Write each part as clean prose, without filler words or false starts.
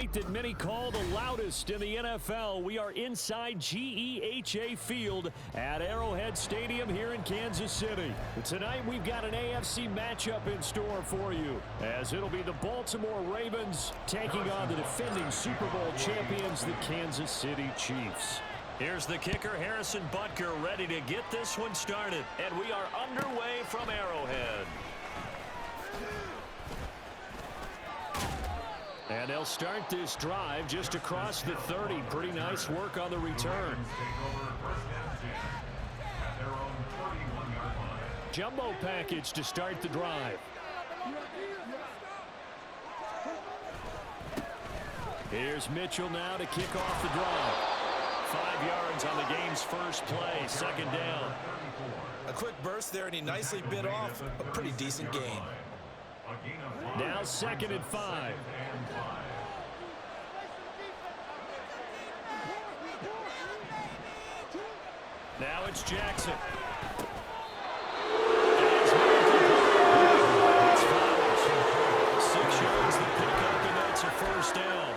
night that many call the loudest in the NFL. We are inside GEHA Field at Arrowhead Stadium here in Kansas City. Tonight we've got an AFC matchup in store for you, as it'll be the Baltimore Ravens taking on the defending Super Bowl champions, the Kansas City Chiefs. Here's the kicker, Harrison Butker, ready to get this one started. And we are underway from Arrowhead. And they'll start this drive just across the 30. Pretty nice work on the return. Jumbo package to start the drive. Here's Mitchell now to kick off the drive. 5 yards on the game's first play, second down. A quick burst there, and he nicely bit off a pretty decent gain. Now 2nd and 5. Now it's Jackson. It's 6 yards, the pickup, and that's a first down.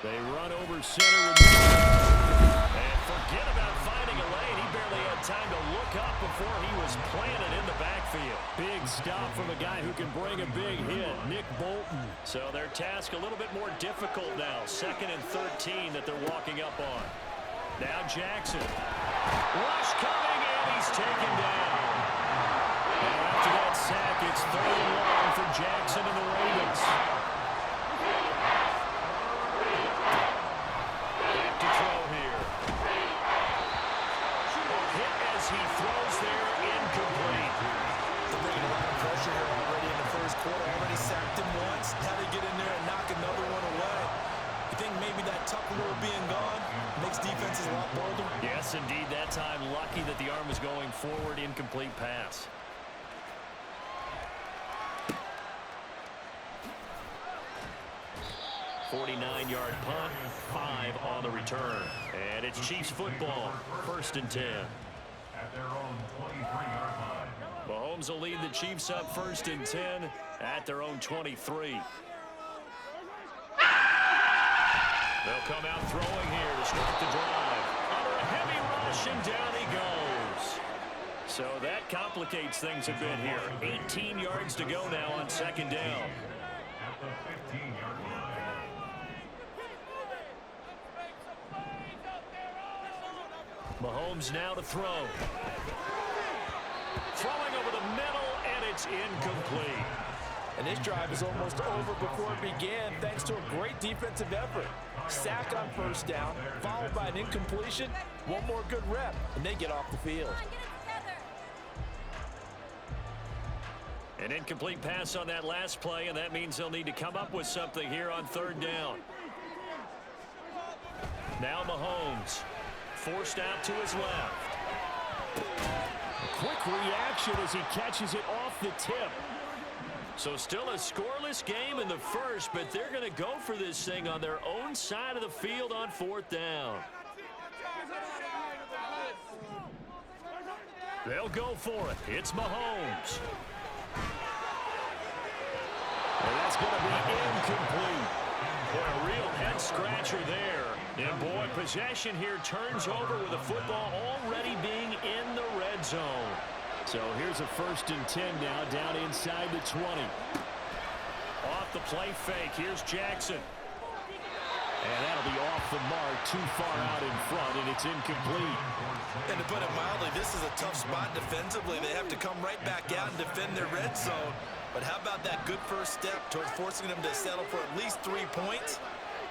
They run over center and forget about finding a lane. He barely had time to look up before he was planted in the backfield. Big stop from a guy who can bring a big hit, Nick Bolton. So their task a little bit more difficult now. 2nd and 13 that they're walking up on. Now Jackson. Rush coming, and he's taken down. And after that sack, it's 3rd and long for Jackson and the Ravens. He throws there, incomplete. They're bringing a lot of pressure here already in the first quarter. Already sacked him once. How to get in there and knock another one away. You think maybe that Tucker rule being gone makes defenses a lot bolder? Yes, indeed. That time, lucky that the arm was going forward. Incomplete pass. .49-yard punt, 5 on the return. And it's Chiefs football, 1st and 10. At their own 23-yard line. Mahomes will lead the Chiefs up 1st and 10 at their own 23. They'll come out throwing here to start the drive. Under a heavy rush, and down he goes. So that complicates things a bit here. 18 yards to go now on 2nd down. At the 15-yard line. Mahomes now to throw. Throwing over the middle, and it's incomplete. And this drive is almost over before it began, thanks to a great defensive effort. Sack on 1st down, followed by an incompletion. One more good rep, and they get off the field. An incomplete pass on that last play, and that means they'll need to come up with something here on 3rd down. Now Mahomes. Forced out to his left. Quick reaction as he catches it off the tip. So still a scoreless game in the first, but they're going to go for this thing on their own side of the field on 4th down. They'll go for it. It's Mahomes. And that's going to be incomplete. Boy, a real head-scratcher there. And, boy, possession here turns over with the football already being in the red zone. So here's a 1st and 10 now, down inside the 20. Off the play fake, here's Jackson. And that'll be off the mark, too far out in front, and it's incomplete. And to put it mildly, this is a tough spot defensively. They have to come right back out and defend their red zone. But how about that good first step towards forcing them to settle for at least 3 points?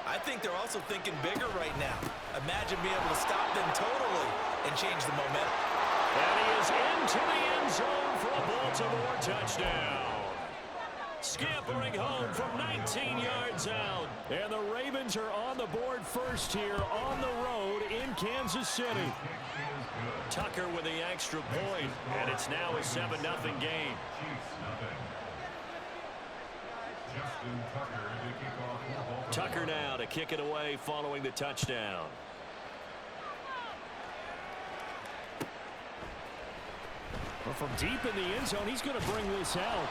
I think they're also thinking bigger right now. Imagine being able to stop them totally and change the momentum. And he is into the end zone for a Baltimore touchdown. Scampering home from 19 yards out. And the Ravens are on the board first here on the road in Kansas City. Tucker with the extra point, and it's now a 7-0 game. Tucker now to kick it away following the touchdown. Well, from deep in the end zone, he's going to bring this out.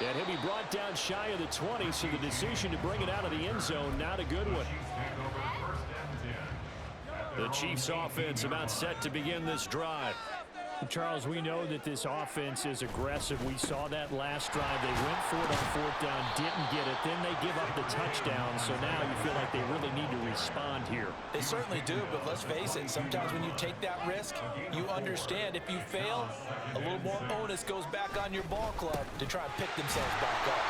And he'll be brought down shy of the 20, so the decision to bring it out of the end zone, not a good one. The Chiefs offense about set to begin this drive. Charles, we know that this offense is aggressive. We saw that last drive. They went for it on fourth down, didn't get it. Then they give up the touchdown. So now you feel like they really need to respond here. They certainly do, but let's face it. Sometimes when you take that risk, you understand if you fail, a little more onus goes back on your ball club to try and pick themselves back up.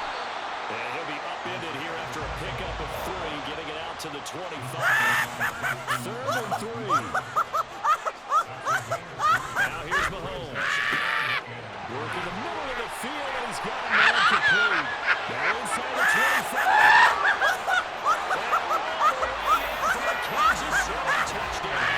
And he'll be upended here after a pickup of 3, getting it out to the 25. 3rd and 3. Now here's Mahomes. Working the middle of the field, and he's got a man complete. Now inside the 25. And for the Kansas City touchdown.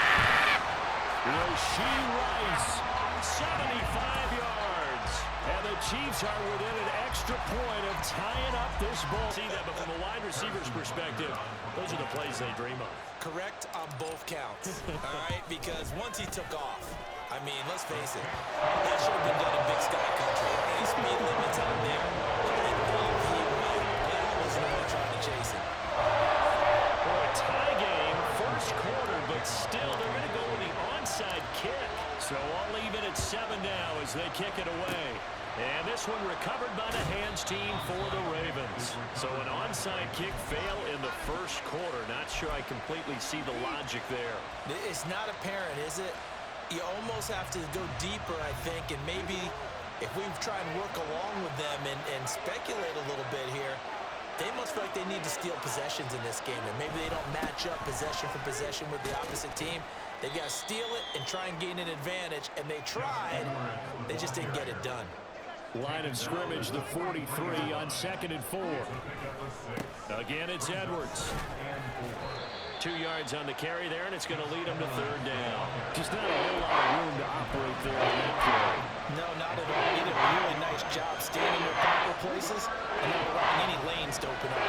Rashee Rice, 75 yards. And the Chiefs are within an extra point of tying up this ball. See that, but from a wide receiver's perspective, those are the plays they dream of. Correct on both counts, all right? Because once he took off, I mean, let's face it, that should have been done in Big Sky Country. Any speed limits out there, I thought he would. Yeah, I wasn't even trying to chase it. For a tie game, first quarter, but still they're going to go with the onside kick. So I'll leave it at 7 now as they kick it away. And this one recovered by the hands team for the Ravens. So an onside kick fail in the first quarter. Not sure I completely see the logic there. It's not apparent, is it? You almost have to go deeper, I think, and maybe if we try and work along with them and speculate a little bit here, they must feel like they need to steal possessions in this game, and maybe they don't match up possession for possession with the opposite team. They got to steal it and try and gain an advantage, and they tried. They just didn't get it done. Line of scrimmage, the 43 on 2nd and 4. Again, it's Edwards. 2 yards on the carry there, and it's going to lead them to 3rd down. Just not a whole lot of room to operate there on that play. No, not at all. They did a really nice job standing in their proper places and not allowing any lanes to open up.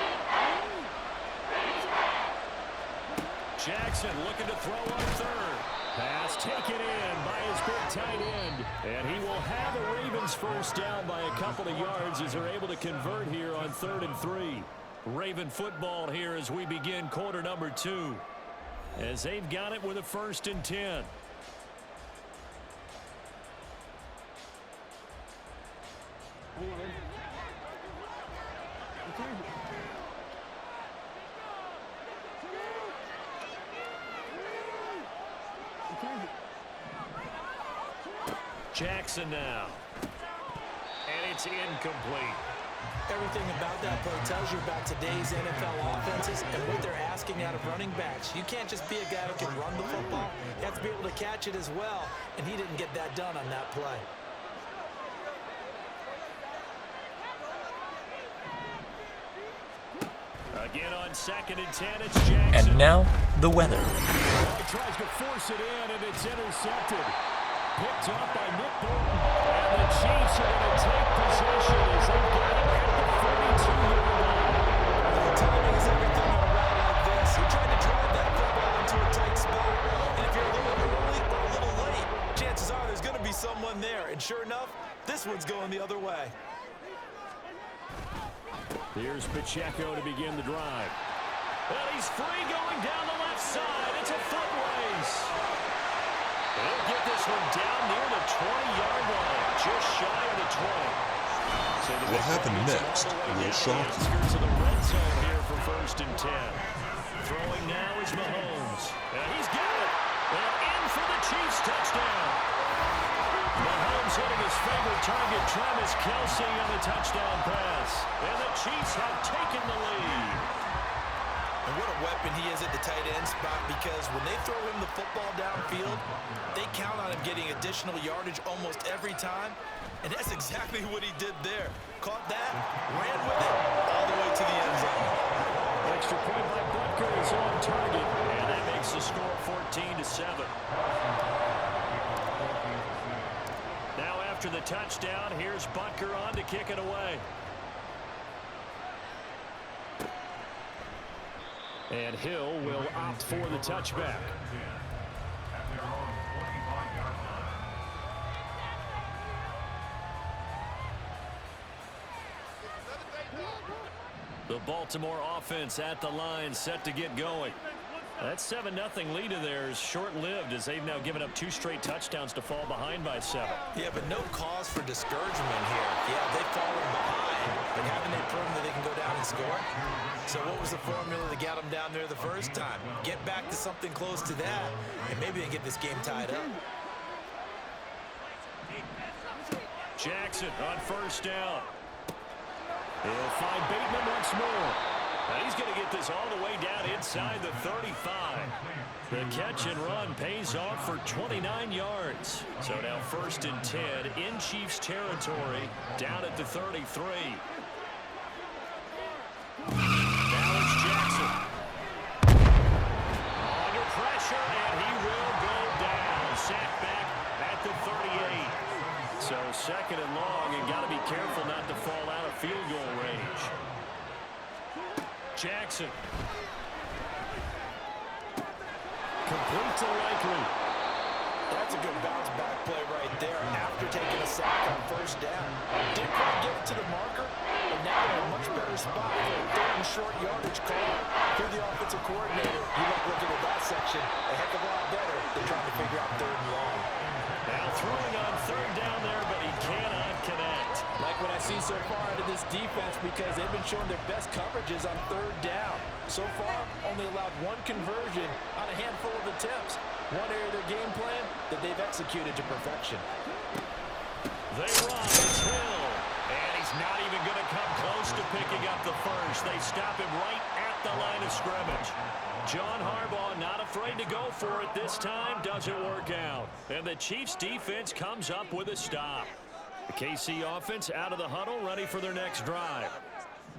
Jackson looking to throw on 3rd. Pass taken in by his big tight end. And he will have the Ravens first down by a couple of yards as they're able to convert here on 3rd and 3. Raven football here as we begin quarter number 2. As they've got it with a 1st and 10. Jackson now. And it's incomplete. Everything about that play tells you about today's NFL offenses and what they're asking out of running backs. You can't just be a guy who can run the football. You have to be able to catch it as well, and he didn't get that done on that play. Again on 2nd and 10, it's Jackson. And now, the weather. He tries to force it in, and it's intercepted. Picked up by Nick Bolton. And the Chiefs are going to take possession as they've got it at the 42-yard line. Timing is everything on a route like this. He tried to drive that football into a tight spot. And if you're a little early or a little late, chances are there's going to be someone there. And sure enough, this one's going the other way. Here's Pacheco to begin the drive. And he's free going down the left side. It's a foot race. They'll get this one down near the 20-yard line, just shy of the 20. So what happened next will shock you. To the red zone here for 1st and 10. Throwing now is Mahomes. And he's got it. And in for the Chiefs touchdown. Mahomes hitting his favorite target, Travis Kelce, on the touchdown pass. And the Chiefs have taken the lead. And what a weapon he is at the tight end spot, because when they throw him the football downfield, they count on him getting additional yardage almost every time. And that's exactly what he did there. Caught that, ran with it, all the way to the end zone. Extra point by Butker is on target. And that makes the score 14-7. Now after the touchdown, here's Butker on to kick it away. And Hill will opt for the touchback. The Baltimore offense at the line, set to get going. That 7-0 lead of theirs short-lived as they've now given up 2 straight touchdowns to fall behind by 7. Yeah, but no cause for discouragement here. Yeah, they've fallen behind, but haven't they proven that they can go down and score? So what was the formula that got them down there the first time? Get back to something close to that, and maybe they get this game tied up. Jackson on first down. He'll find Bateman once more. Now he's going to get this all the way down inside the 35. The catch and run pays off for 29 yards. So now 1st and 10 in Chiefs territory, down at the 33. Now it's Jackson. Under pressure, and he will go down. Sacked back at the 38. So 2nd and long, and got to be careful not to fall out of field goal range. Jackson. Complete to Likely. That's a good bounce back play right there after taking a sack on first down. Didn't quite get it to the marker, but now they're in a much better spot for a 3rd and short yardage call through the offensive coordinator. You like looking at that section a heck of a lot better than trying to figure out 3rd and long. Now throwing on 3rd down there, but he cannot connect. Like what I've seen so far out of this defense, because they've been showing their best coverages on 3rd down. So far, only allowed 1 conversion on a handful of attempts. One area of their game plan that they've executed to perfection. They run. It's Hill. And he's not even going to come close to picking up the first. They stop him right at the line of scrimmage. John Harbaugh not afraid to go for it this time. Doesn't work out. And the Chiefs defense comes up with a stop. The KC offense out of the huddle, ready for their next drive.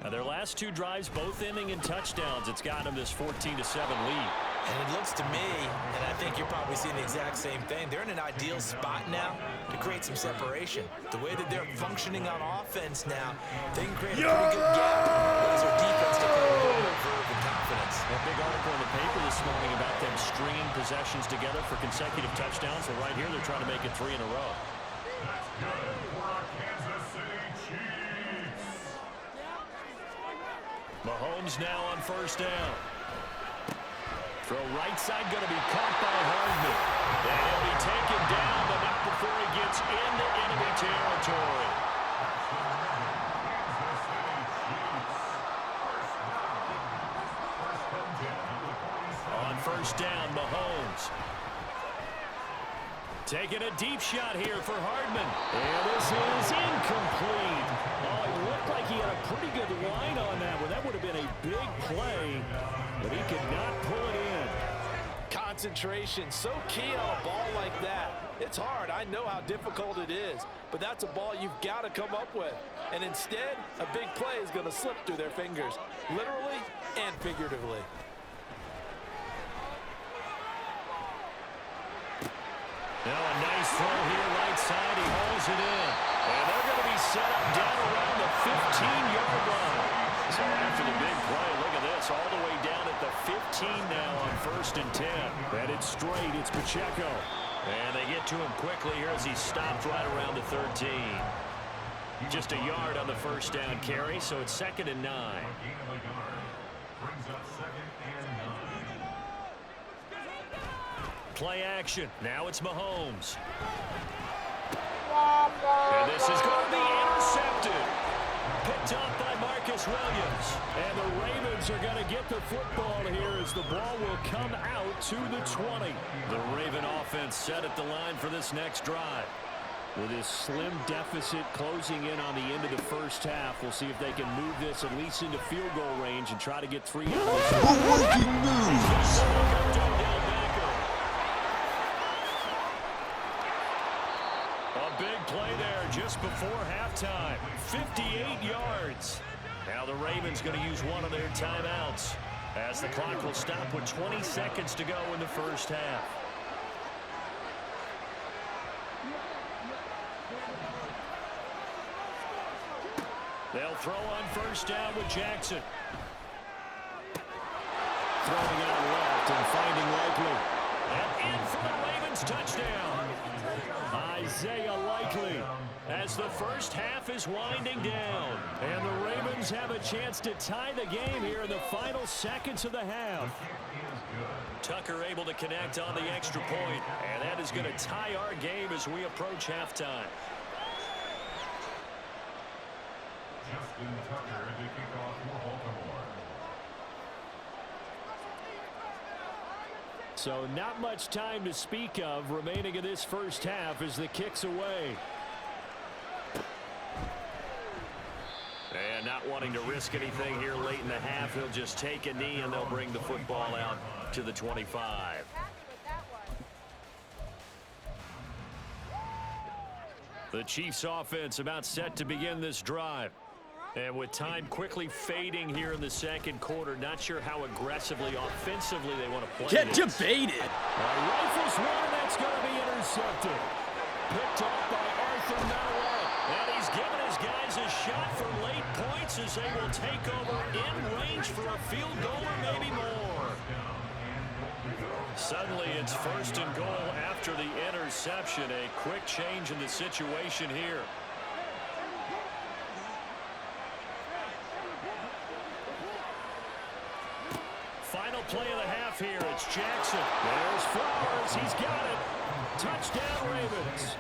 Now their last 2 drives both ending in touchdowns. It's got them this 14-7 lead. And it looks to me, and I think you're probably seeing the exact same thing, they're in an ideal spot now to create some separation. The way that they're functioning on offense now, they can create a pretty good gap as their defense can play with a little verve and confidence. A big article in the paper this morning about them stringing possessions together for consecutive touchdowns. So right here, they're trying to make it 3 in a row. Mahomes now on first down. Throw right side, going to be caught by Hardman. And he'll be taken down, but not before he gets into enemy territory. On first down, Mahomes. Taking a deep shot here for Hardman. And this is incomplete. Oh, it looked like he had a pretty good line on that one. That would have been a big play, but he could not pull it in. Concentration, so key on a ball like that. It's hard. I know how difficult it is, but that's a ball you've got to come up with. And instead, a big play is going to slip through their fingers, literally and figuratively. Now a nice throw here right side. He hauls it in. And they're going to be set up down around the 15-yard line. So after the big play, look at this. All the way down at the 15 now on 1st and 10. And it's straight. It's Pacheco. And they get to him quickly here as he stopped right around the 13. Just a yard on the first down carry, so it's 2nd and 9. Play action. Now it's Mahomes. And this is going to be intercepted. Picked up by Marcus Williams. And the Ravens are going to get the football here as the ball will come out to the 20. The Raven offense set at the line for this next drive. With this slim deficit closing in on the end of the first half, we'll see if they can move this at least into field goal range and try to get 3 out of this. Breaking news! A big play there just before halftime. 58 yards. Now the Ravens going to use one of their timeouts as the clock will stop with 20 seconds to go in the first half. They'll throw on first down with Jackson. Throwing it out left and finding Likely. And in for the Ravens touchdown. Isaiah Likely as the first half is winding down. And the Ravens have a chance to tie the game here in the final seconds of the half. Tucker able to connect on the extra point, and that is going to tie our game as we approach halftime. Justin Tucker to kick off for Baltimore. So not much time to speak of remaining in this first half as the kick's away. And not wanting to risk anything here late in the half, he'll just take a knee and they'll bring the football out to the 25. The Chiefs offense about set to begin this drive. And with time quickly fading here in the second quarter, not sure how aggressively, offensively they want to play Get this. debated. Rifles one, and that's going to be intercepted. Picked off by Arthur Mallett. And he's given his guys a shot for late points as they will take over in range for a field goal or maybe more. Suddenly it's first and goal after the interception. A quick change in the situation here. Final play of the half here. It's Jackson. There's Flowers. He's got it. Touchdown, Ravens.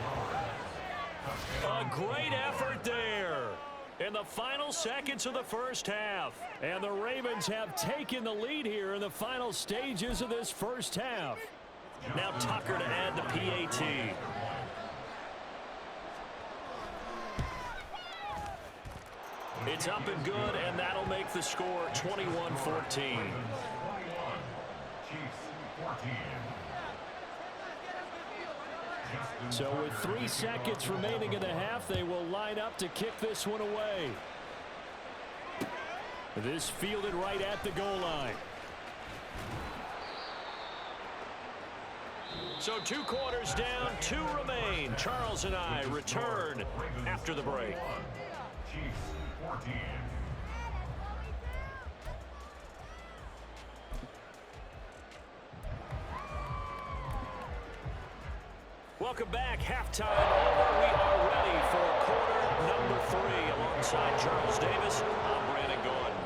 A great effort there in the final seconds of the first half. And the Ravens have taken the lead here in the final stages of this first half. Now Tucker to add the PAT. It's up and good, and that'll make the score 21-14. So with 3 seconds remaining in the half, they will line up to kick this one away. This fielded right at the goal line. So 2 quarters down, 2 remain. Charles and I return after the break. Chiefs 14. Welcome back. Halftime over. We are ready for quarter number 3. Alongside Charles Davis, I'm Brandon Gordon.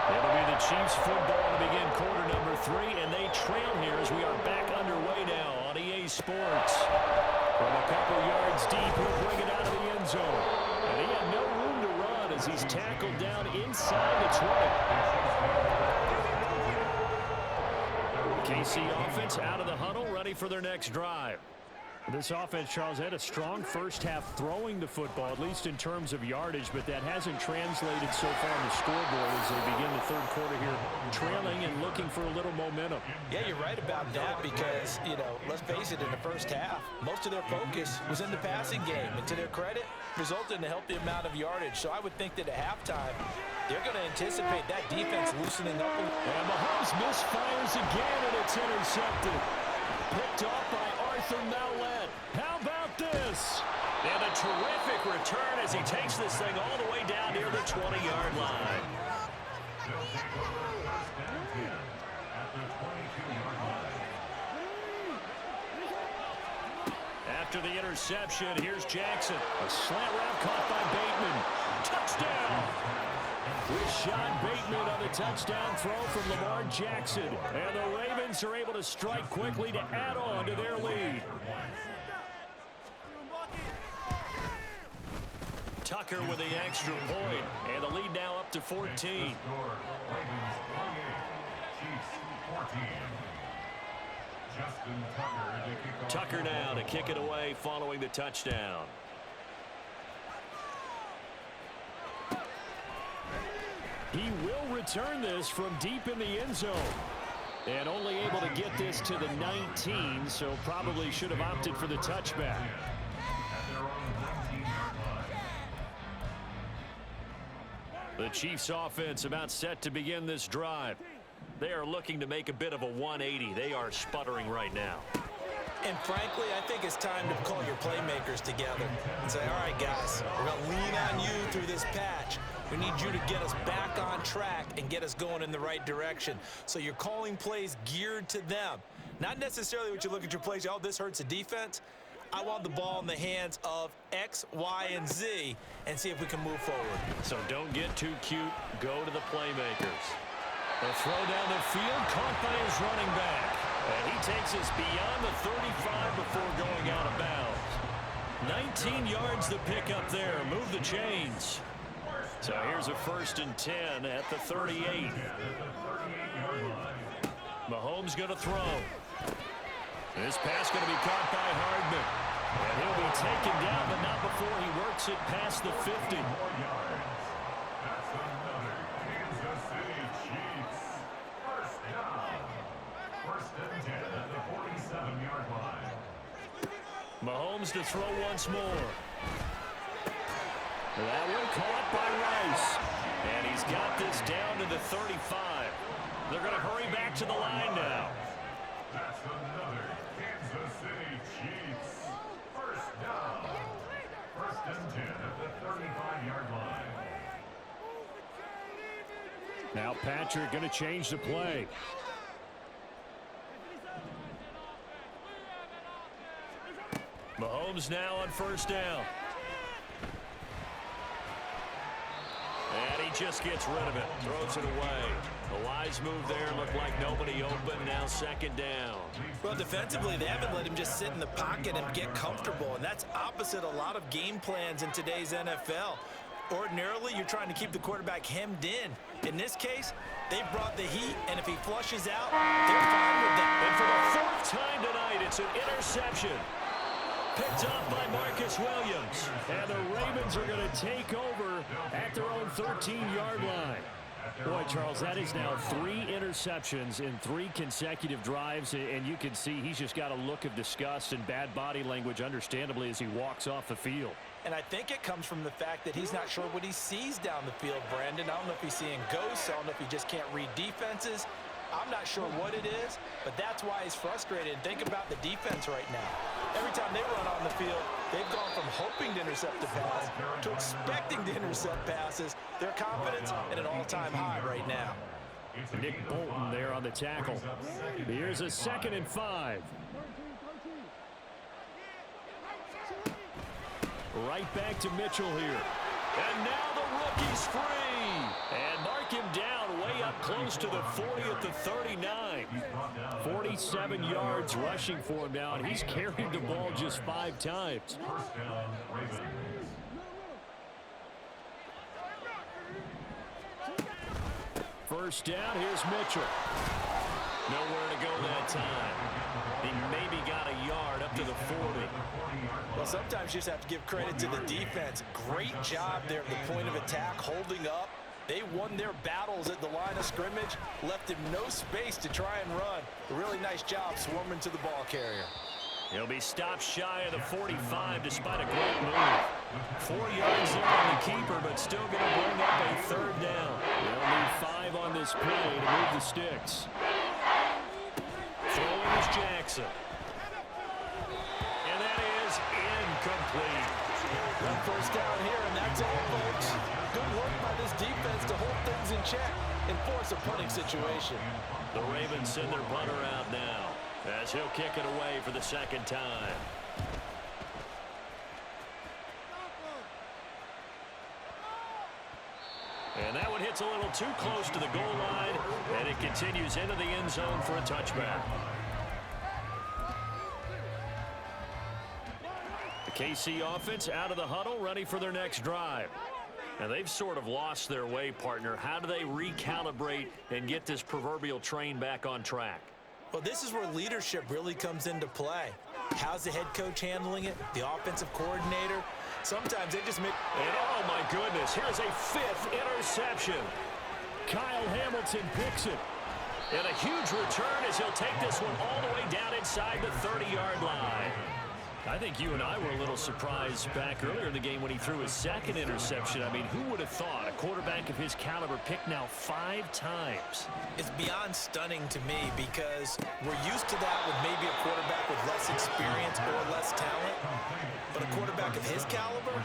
It'll be the Chiefs football to begin quarter number 3, and they trail here as we are back underway now on EA Sports. From a couple yards deep, he'll bring it out of the end zone. And he had no room to run as he's tackled down inside the 20. KC offense out of the huddle, ready for their next drive. This offense, Charles, had a strong first half throwing the football, at least in terms of yardage, but that hasn't translated so far on the scoreboard as they begin the third quarter here, trailing and looking for a little momentum. Yeah, you're right about that because, you know, let's face it, in the first half, most of their focus was in the passing game. And to their credit, resulted in a healthy amount of yardage. So I would think that at halftime, they're going to anticipate that defense loosening up. And Mahomes misfires again, and it's intercepted. Picked off by Arthur Mallett. How about this? And a terrific return as he takes this thing all the way down near the 20-yard line. After the interception, here's Jackson. A slant route caught by Bateman. Touchdown! Rashad Bateman on the touchdown throw from Lamar Jackson. And the Ravens are able to strike quickly to add on to their lead. Tucker with the extra point. And the lead now up to 14. Tucker now to kick it away following the touchdown. He will return this from deep in the end zone. And only able to get this to the 19, so probably should have opted for the touchback. The Chiefs offense about set to begin this drive. They are looking to make a bit of a 180. They are sputtering right now. And frankly, I think it's time to call your playmakers together and say, all right, guys, we're going to lean on you through this patch. We need you to get us back on track and get us going in the right direction. So you're calling plays geared to them. Not necessarily what you look at your plays, oh, this hurts the defense. I want the ball in the hands of X, Y, and Z and see if we can move forward. So don't get too cute. Go to the playmakers. A throw down the field, caught by his running back. And he takes us beyond the 35 before going out of bounds. 19 yards to pick up there. Move the chains. So here's a 1st and 10 at the 38. Mahomes going to throw. This pass going to be caught by Hardman. And he'll be taken down, but not before he works it past the 50. That's another Kansas City Chiefs. First down. 1st and 10 at the 47-yard line. Mahomes to throw once more. That one caught by Rice. And he's got this down to the 35. They're going to hurry back to the line now. That's another Kansas City Chiefs. First down. 1st and 10 at the 35-yard line. Now Patrick going to change the play. Mahomes now on 1st down. And he just gets rid of it. Throws it away. A wise move there. Looked like nobody open. Now 2nd down. Well, defensively, they haven't let him just sit in the pocket and get comfortable, and that's opposite a lot of game plans in today's NFL. Ordinarily, you're trying to keep the quarterback hemmed in. In this case, they brought the heat, and if he flushes out, they're fine with that. And for the 4th time tonight, it's an interception. Picked up by Marcus Williams. And the Ravens are going to take over at their own 13-yard line. Boy, Charles, that is now 3 interceptions in 3 consecutive drives, and you can see he's just got a look of disgust and bad body language, understandably, as he walks off the field. And I think it comes from the fact that he's not sure what he sees down the field, Brandon. I don't know if he's seeing ghosts. I don't know if he just can't read defenses. I'm not sure what it is, but that's why he's frustrated. Think about the defense right now. Every time they run on the field, they've gone from hoping to intercept a pass to expecting to intercept passes. Their confidence at an all-time high right now. Nick Bolton there on the tackle. Here's a 2nd and 5. Right back to Mitchell here. And now the rookie's free. And mark him down way up close to the 40 at the 39. 47 yards rushing for him now, and he's carried the ball just 5 times. First down, Ravens. First down, here's Mitchell. Nowhere to go that time. He maybe got a yard up to the 40. Well, sometimes you just have to give credit to the defense. Great job there at the point of attack, holding up. They won their battles at the line of scrimmage, left him no space to try and run. A really nice job swarming to the ball carrier. He'll be stopped shy of the 45 despite a great move. 4 yards there on the keeper, but still going to bring up a 3rd down. They'll need 5 on this play to move the sticks. Throwing is Jackson. And that is incomplete. One 1st down here, and that's all, folks. Good work by this defense to hold things in check and force a punting situation. The Ravens send their punter out now as he'll kick it away for the 2nd time. And that one hits a little too close to the goal line, and it continues into the end zone for a touchback. The KC offense out of the huddle, ready for their next drive. Now, they've sort of lost their way, partner. How do they recalibrate and get this proverbial train back on track? Well, this is where leadership really comes into play. How's the head coach handling it? The offensive coordinator? Sometimes they just make... And oh, my goodness, here's a 5th interception. Kyle Hamilton picks it. And a huge return as he'll take this one all the way down inside the 30-yard line. I think you and I were a little surprised back earlier in the game when he threw his 2nd interception. I mean, who would have thought a quarterback of his caliber picked now 5 times? It's beyond stunning to me because we're used to that with maybe a quarterback with less experience or less talent. But a quarterback of his caliber,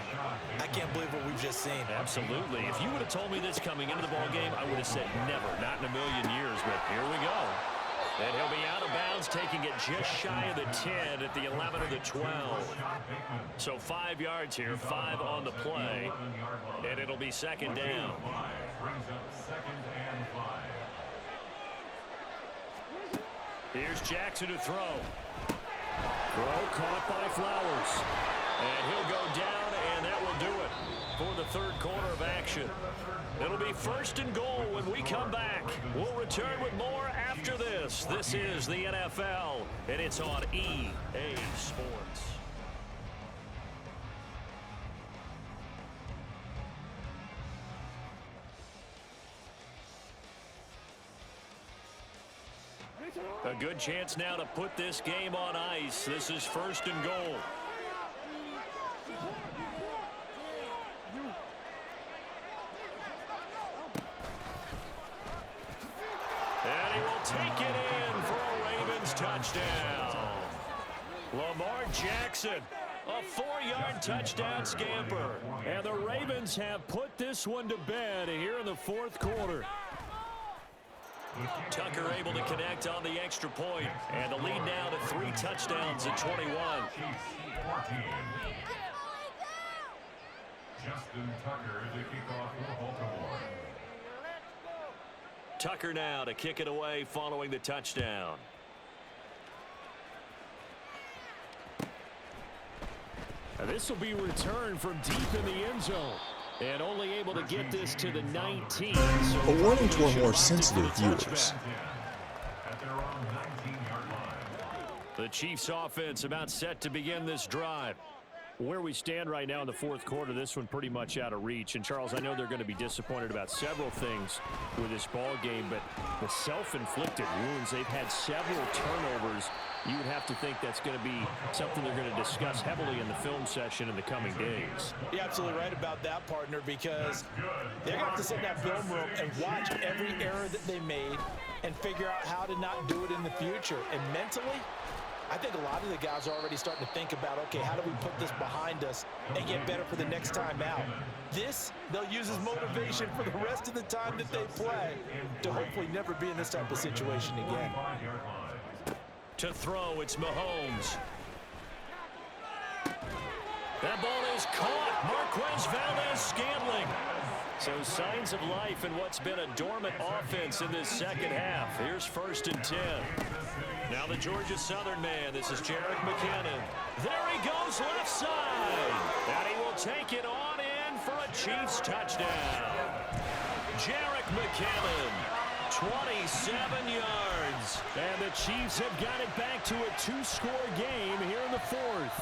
I can't believe what we've just seen. Absolutely. If you would have told me this coming into the ball game, I would have said never, not in a million years. But here we go. And he'll be out of bounds, taking it just shy of the 10 at the 11 or the 12. So 5 yards here, 5 on the play, and it'll be second down. Here's Jackson to throw. Throw caught by Flowers. And he'll go down, and that will do it for the third quarter of action. It'll be first and goal when we come back. We'll return with more after this. This is the NFL, and it's on EA Sports. A good chance now to put this game on ice. This is first and goal. And he will take it in for a Ravens touchdown. Lamar Jackson, a 4-yard touchdown scamper. And the Ravens have put this one to bed here in the fourth quarter. Tucker able to connect on the extra point, and the lead now to 3 touchdowns at 21. Justin Tucker to kick off for Baltimore. Tucker now to kick it away following the touchdown. This will be returned from deep in the end zone. And only able to get this to the 19. So A warning to our more sensitive viewers. The Chiefs offense about set to begin this drive. Where we stand right now in the fourth quarter, this one pretty much out of reach. And, Charles, I know they're going to be disappointed about several things with this ball game, but the self-inflicted wounds, they've had several turnovers. You would have to think that's going to be something they're going to discuss heavily in the film session in the coming days. You're absolutely right about that, partner, because they're going to have to sit in that film room and watch every error that they made and figure out how to not do it in the future. And mentally, I think a lot of the guys are already starting to think about, okay, how do we put this behind us and get better for the next time out? This, they'll use as motivation for the rest of the time that they play to hopefully never be in this type of situation again. To throw, it's Mahomes. That ball is caught. Marquez Valdes-Scantling. So signs of life in what's been a dormant offense in this second half. Here's first and 10. Now the Georgia Southern man. This is Jerick McKinnon. There he goes left side. And he will take it on in for a Chiefs touchdown. Jerick McKinnon, 27 yards. And the Chiefs have got it back to a 2-score game here in the fourth.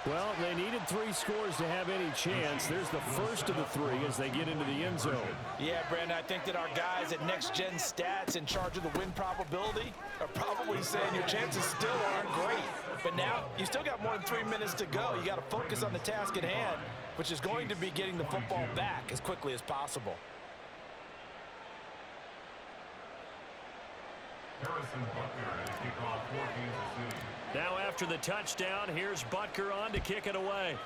Well, they needed 3 scores to have any chance. There's the first of the 3 as they get into the end zone. Yeah, Brandon, I think that our guys at Next Gen Stats in charge of the win probability are probably saying your chances still aren't great. But now you still got more than 3 minutes to go. You got to focus on the task at hand, which is going to be getting the football back as quickly as possible. Harrison Butker to kick off for Kansas City. Now after the touchdown, here's Butker on to kick it away.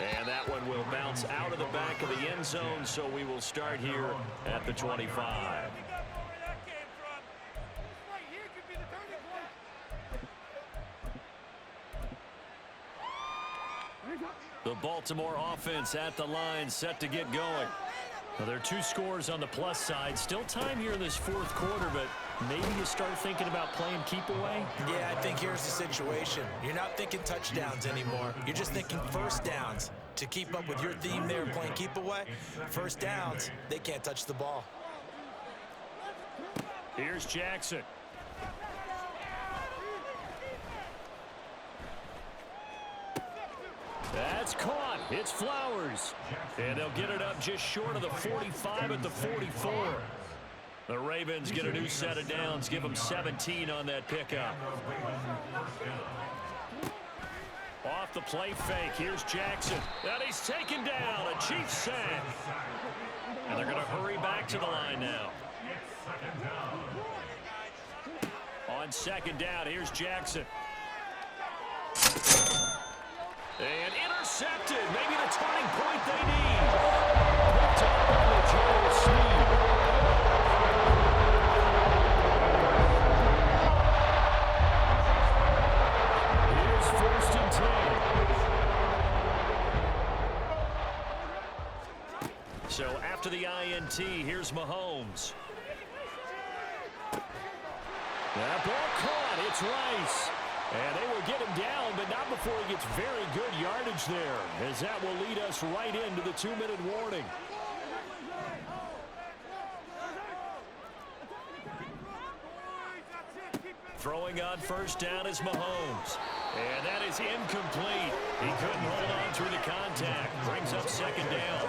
And that one will bounce out of the back of the end zone, so we will start here at the 25. The Baltimore offense at the line, set to get going. Now, there are 2 scores on the plus side. Still time here in this fourth quarter, but maybe you start thinking about playing keep away? Yeah, I think here's the situation. You're not thinking touchdowns anymore. You're just thinking first downs. To keep up with your theme there, playing keep away, first downs, they can't touch the ball. Here's Jackson. That's caught. It's Flowers. And they'll get it up just short of the 45 at the 44. The Ravens get a new set of downs. Give them 17 on that pickup. Off the play fake. Here's Jackson. And he's taken down. A Chiefs sack. And they're going to hurry back to the line now. On second down, here's Jackson. And intercepted. Maybe the turning point they need. Picked up by the Joel Sneed. after the INT. Here's Mahomes. That ball caught. It's Rice. And they will get him down, but not before he gets very good yardage there, as that will lead us right into the 2-minute warning. Throwing on first down is Mahomes. And that is incomplete. He couldn't hold on through the contact. Brings up second down.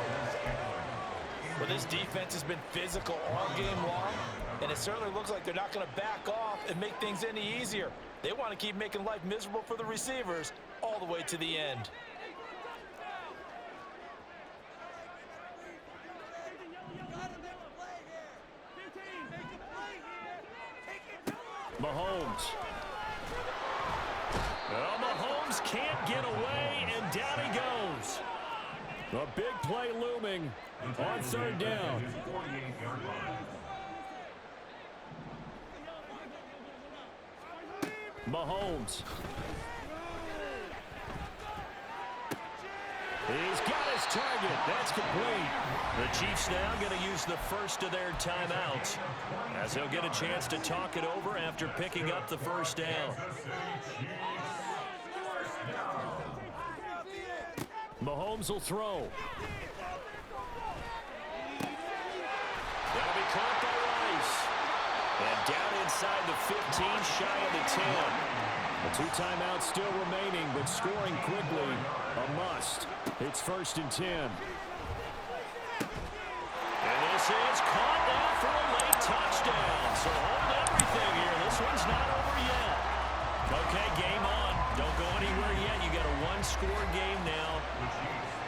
Well, this defense has been physical all game long, and it certainly looks like they're not going to back off and make things any easier. They want to keep making life miserable for the receivers all the way to the end. Mahomes. Well, Mahomes can't get away, and down he goes. A big play looming on third down. Mahomes. He's got his target. That's complete. The Chiefs now going to use the first of their timeouts, as they'll get a chance to talk it over after picking up the first down. Mahomes will throw. That'll be caught by Rice. And down inside the 15, shy of the 10. The 2 timeouts still remaining, but scoring quickly, a must. It's 1st and 10. And this is caught now for a late touchdown. So hold everything here. This one's not over yet. Okay, game on. Don't go anywhere yet. You got a 1-score game now.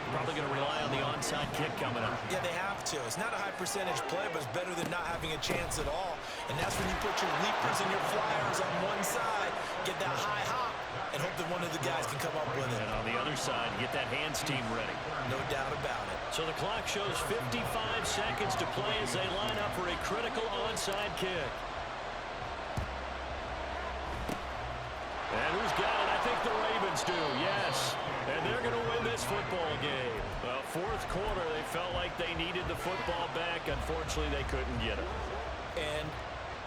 Probably going to rely on the onside kick coming up. Yeah, they have to. It's not a high percentage play, but it's better than not having a chance at all. And that's when you put your leapers and your flyers on one side, get that high hop, and hope that one of the guys can come up with it. And on the other side, get that hands team ready. No doubt about it. So the clock shows 55 seconds to play as they line up for a critical onside kick. And who's got it? I think the Ravens do, yes. And they're going to win this football game. Well, 4th quarter, they felt like they needed the football back. Unfortunately, they couldn't get it. And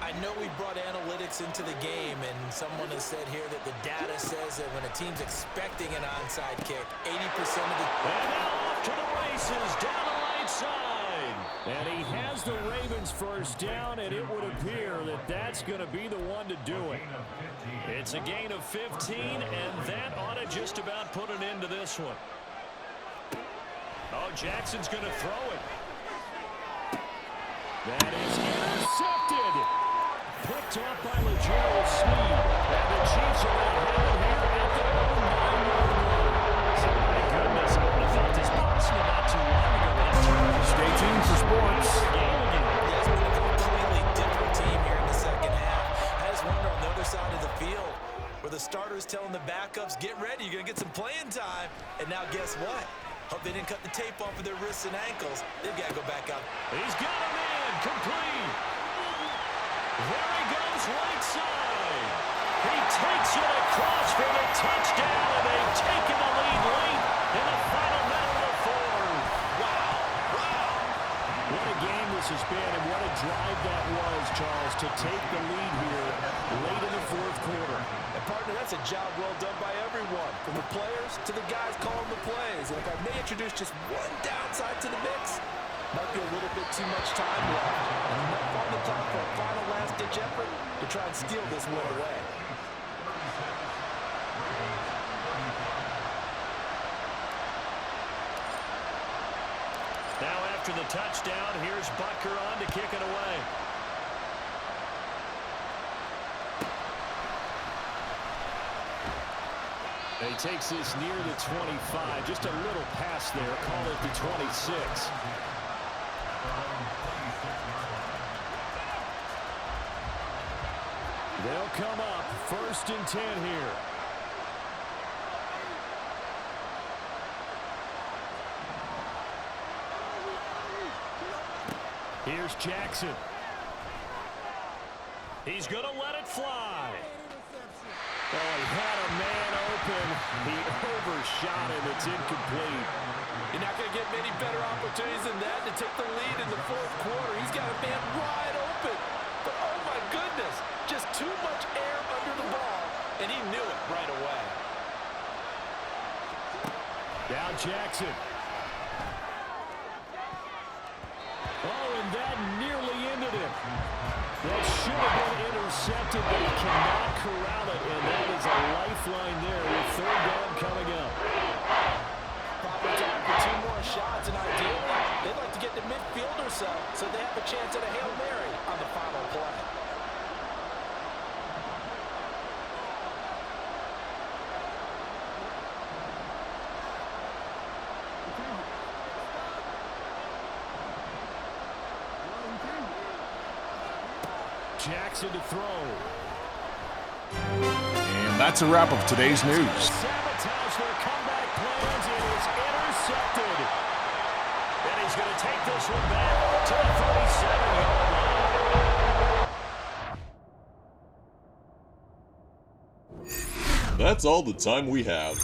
I know we brought analytics into the game, and someone has said here that the data says that when a team's expecting an onside kick, 80% of the... And now off to the races, down the right side. And he has the Ravens first down, and it would appear that that's going to be the one to do it. It's a gain of 15, and that ought to just about put an end to this one. Oh, Jackson's going to throw it. That is intercepted. Picked off by Legero Sneed. And the Chiefs are going to have it here at their own 9-yard line. So, my goodness, I would have thought this possible not too long ago. Stay tuned for sports. It's been a completely different team here in the second half. I just wonder on the other side of the field where the starters telling the backups, get ready, you're going to get some playing time. And now guess what? Hope they didn't cut the tape off of their wrists and ankles. They've got to go back out. He's got a man, complete. There he goes, right side. He takes it across for the touchdown, and they've taken the lead late in the final minute of the 4th. Wow, wow. What a game this has been, and what a drive that was, Charles, to take the lead here late in the 4th quarter. And, partner, that's a job well done by everyone, from the players to the guys calling the plays. And if I may introduce just one downside to the mix, might be a little bit too much time left. And enough on the clock for a final last-ditch effort to try and steal this one away. Now after the touchdown, here's Butker on to kick it away. He takes this near the 25. Just a little pass there. Call it the 26. They'll come up 1st and 10 here. Here's Jackson. He's going to let it fly. Oh, he had a man open. He overshot him. It's incomplete. You're not going to get many better opportunities than that to take the lead in the fourth quarter. He's got a man wide open. But, oh, my goodness, just too much air under the ball, and he knew it right away. Down Jackson. Oh, and that nearly ended it. That should have been intercepted, but he cannot corral it, and that is a lifeline there with third down coming up. Probably time for 2 more shots, and ideally, they'd like to get to midfield or so they have a chance at a Hail Mary on the final play. Jackson to throw. And that's a wrap of today's news. Sabotage their comeback plans. It is intercepted. And he's going to take this one back to the 37-yard line. That's all the time we have.